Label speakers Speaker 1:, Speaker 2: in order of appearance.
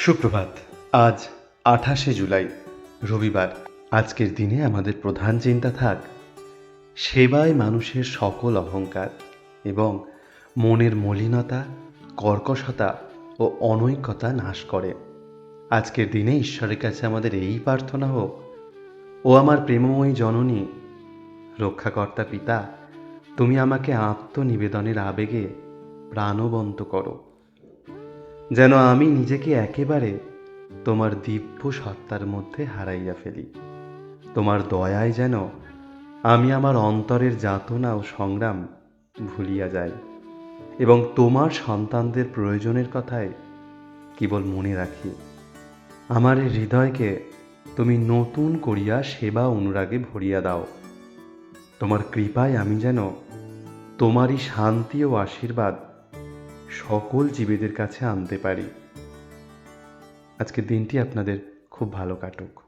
Speaker 1: সুপ্রভাত। আজ 28শে জুলাই, রবিবার। আজকের দিনে আমাদের প্রধান চিন্তা থাক সেবায় মানুষের সকল অহংকার এবং মনের মলিনতা, কর্কশতা ও অনৈক্যতা নাশ করে। আজকের দিনে ঈশ্বরের কাছে আমাদের এই প্রার্থনা হোক, ও আমার প্রেমময়ী জননী, রক্ষাকর্তা পিতা, তুমি আমাকে আত্মনিবেদনের আবেগে প্রাণবন্ত করো, যেন আমি নিজেকে একেবারে তোমার দিব্য সত্তার মধ্যে হারাইয়া ফেলি। তোমার দয়ায় যেন আমি আমার অন্তরের যাতনা ও সংগ্রাম ভুলিয়া যাই এবং তোমার সন্তানদের প্রয়োজনের কথাই কেবল মনে রাখি। আমার এই হৃদয়কে তুমি নতুন করিয়া সেবা অনুরাগে ভরিয়া দাও। তোমার কৃপায় আমি যেন তোমারই শান্তি ও আশীর্বাদ সকল জীবেদের কাছে আনতে পারি। আজকের দিনটি আপনাদের খুব ভালো কাটুক।